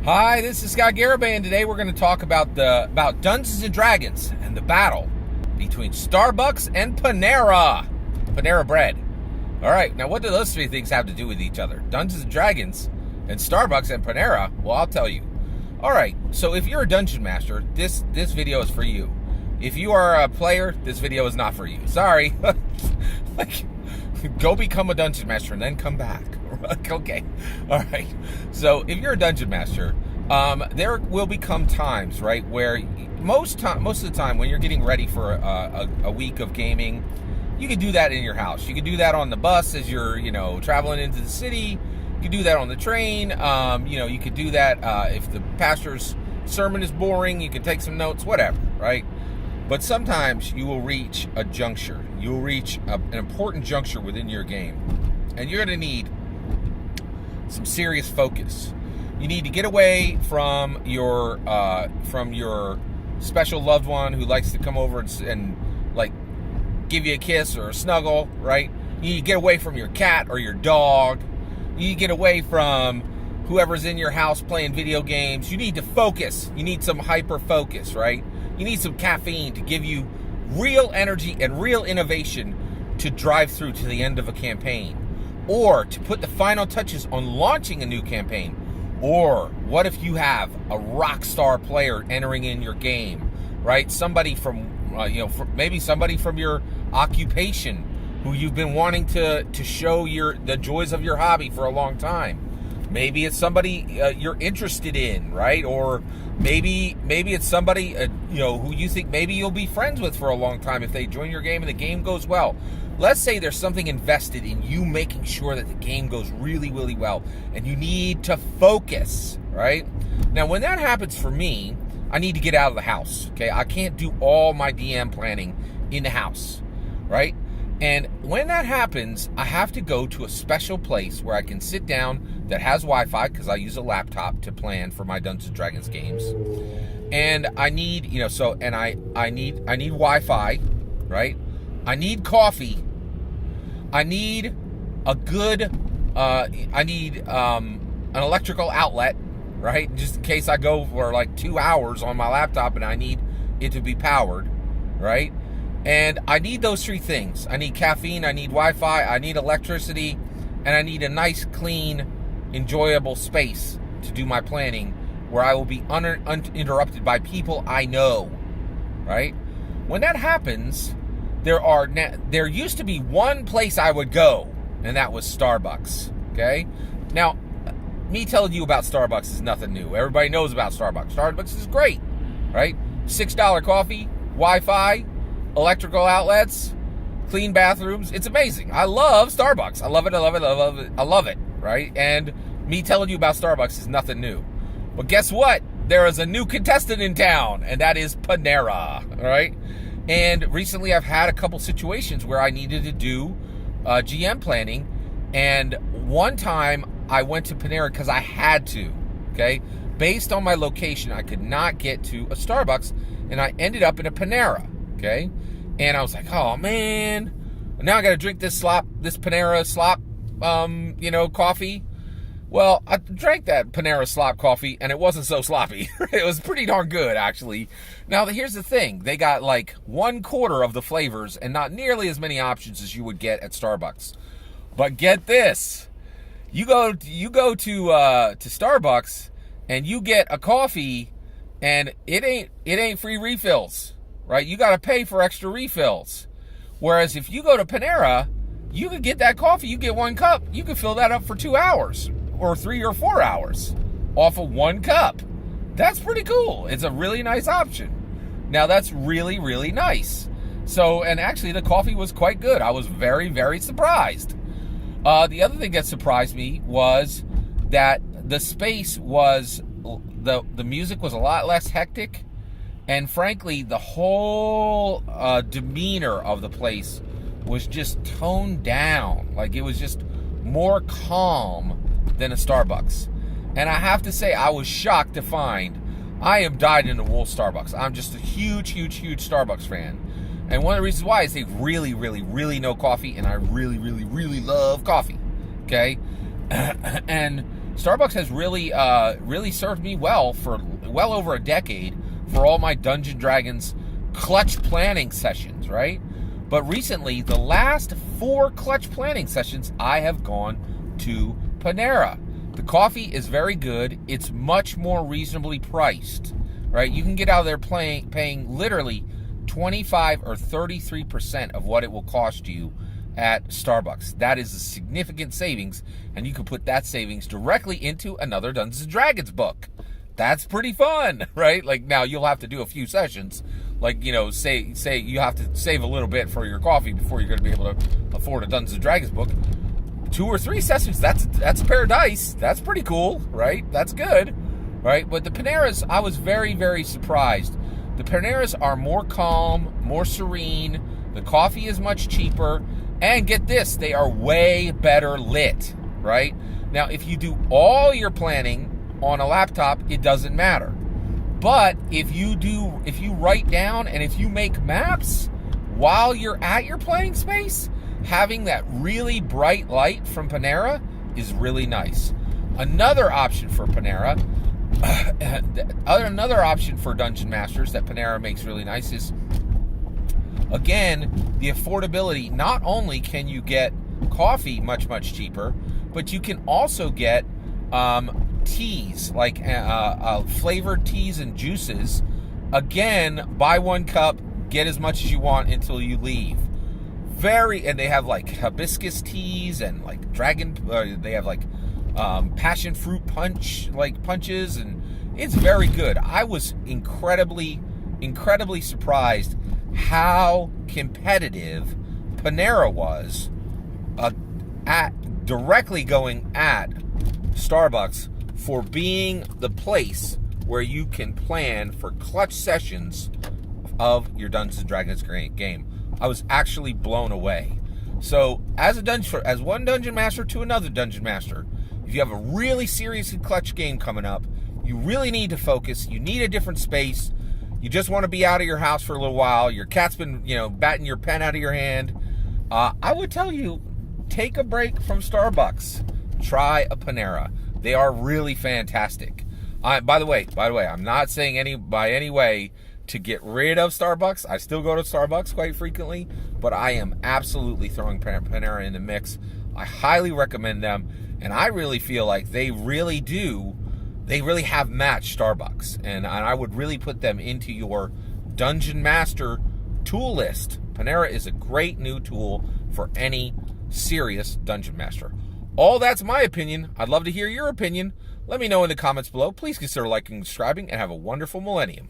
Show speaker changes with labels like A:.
A: Hi, this is Garibay, and today we're going to talk about Dungeons and Dragons and the battle between Starbucks and Panera. Panera bread. All right, now what do those three things have to do with each other? Dungeons and Dragons and Starbucks and Panera? Well, I'll tell you. All right, so if you're a dungeon master, this video is for you. If you are a player, this video is not for you. Sorry. Go become a dungeon master and then come back. Okay. All right. So if you're a dungeon master, there will become times, right, where most of the time when you're getting ready for a week of gaming, you can do that in your house. You can do that on the bus as you're, traveling into the city. You can do that on the train. You could do that if the pastor's sermon is boring. You can take some notes, whatever, right? But sometimes you will reach a juncture. You will reach an important juncture within your game, and you're going to need some serious focus. You need to get away from your special loved one who likes to come over and like give you a kiss or a snuggle, right? You need to get away from your cat or your dog. You need to get away from whoever's in your house playing video games. You need to focus. You need some hyper focus, right? You need some caffeine to give you real energy and real innovation to drive through to the end of a campaign, or to put the final touches on launching a new campaign. Or what if you have a rock star player entering in your game, right? Somebody from, maybe somebody from your occupation who you've been wanting to show the joys of your hobby for a long time. Maybe it's somebody you're interested in, right? Or maybe it's somebody who you think maybe you'll be friends with for a long time if they join your game and the game goes well. Let's say there's something invested in you making sure that the game goes really, really well, and you need to focus, right? Now, when that happens for me, I need to get out of the house, okay? I can't do all my DM planning in the house, right? And when that happens, I have to go to a special place where I can sit down that has Wi-Fi, because I use a laptop to plan for my Dungeons & Dragons games. And I need, I need Wi-Fi, right? I need coffee. I need a good, an electrical outlet, right? Just in case I go for like 2 hours on my laptop and I need it to be powered, right? And I need those three things. I need caffeine, I need Wi-Fi, I need electricity, and I need a nice, clean, enjoyable space to do my planning where I will be uninterrupted by people I know, right? When that happens, there used to be one place I would go, and that was Starbucks, okay? Now, me telling you about Starbucks is nothing new. Everybody knows about Starbucks. Starbucks is great, right? $6 coffee, Wi-Fi, electrical outlets, clean bathrooms. It's amazing. I love Starbucks. I love it, I love it, I love it, I love it, right? And me telling you about Starbucks is nothing new. But guess what? There is a new contestant in town, and that is Panera, right? And recently I've had a couple situations where I needed to do GM planning, and one time I went to Panera because I had to, okay? Based on my location, I could not get to a Starbucks, and I ended up in a Panera, okay? And I was like, oh man, now I got to drink this Panera slop, coffee. Well, I drank that Panera slop coffee, and it wasn't so sloppy. It was pretty darn good, actually. Now, here's the thing. They got like 1/4 of the flavors and not nearly as many options as you would get at Starbucks. But get this. You go to Starbucks, and you get a coffee, and it ain't free refills, right? You got to pay for extra refills. Whereas if you go to Panera, you could get that coffee. You get 1 cup. You can fill that up for 2 hours. Or 3 or 4 hours off of 1 cup. That's pretty cool. It's a really nice option. Now that's really, really nice. So, and actually the coffee was quite good. I was very, very surprised. The other thing that surprised me was that the space was, the music was a lot less hectic. And frankly, the whole demeanor of the place was just toned down. Like it was just more calm than a Starbucks. And I have to say, I was shocked to find I am dyed-in-the-wool Starbucks. I'm just a huge, huge, huge Starbucks fan. And one of the reasons why is they really, really, really know coffee, and I really, really, really love coffee. Okay? And Starbucks has really served me well for well over a decade for all my Dungeon Dragons clutch planning sessions, right? But recently, the last 4 clutch planning sessions, I have gone to Panera. The coffee is very good. It's much more reasonably priced, right? You can get out of there paying literally 25 or 33% of what it will cost you at Starbucks. That is a significant savings, and you can put that savings directly into another Dungeons & Dragons book. That's pretty fun, right? Like, now you'll have to do a few sessions. Like, you know, say you have to save a little bit for your coffee before you're going to be able to afford a Dungeons & Dragons book. 2 or 3 sessions, that's a pair of dice. That's pretty cool, right? That's good, right? But the Paneras, I was very, very surprised. The Paneras are more calm, more serene. The coffee is much cheaper. And get this, they are way better lit, right? Now, if you do all your planning on a laptop, it doesn't matter. But if you write down and if you make maps while you're at your planning space, having that really bright light from Panera is really nice. Another option for Panera, another option for Dungeon Masters that Panera makes really nice is, again, the affordability. Not only can you get coffee much, much cheaper, but you can also get teas, like flavored teas and juices. Again, buy 1 cup, get as much as you want until you leave. And they have like hibiscus teas and like they have like passion fruit punches, and it's very good. I was incredibly surprised how competitive Panera was at directly going at Starbucks for being the place where you can plan for clutch sessions of your Dungeons & Dragons game. I was actually blown away. So, as one Dungeon Master to another Dungeon Master, if you have a really serious and clutch game coming up, you really need to focus. You need a different space. You just want to be out of your house for a little while. Your cat's been, batting your pen out of your hand. I would tell you, take a break from Starbucks. Try a Panera. They are really fantastic. By the way, I'm not saying by any way to get rid of Starbucks. I still go to Starbucks quite frequently, but I am absolutely throwing Panera in the mix. I highly recommend them, and I really feel like they really have matched Starbucks, and I would really put them into your Dungeon Master tool list. Panera is a great new tool for any serious Dungeon Master. All that's my opinion. I'd love to hear your opinion. Let me know in the comments below. Please consider liking and subscribing, and have a wonderful millennium.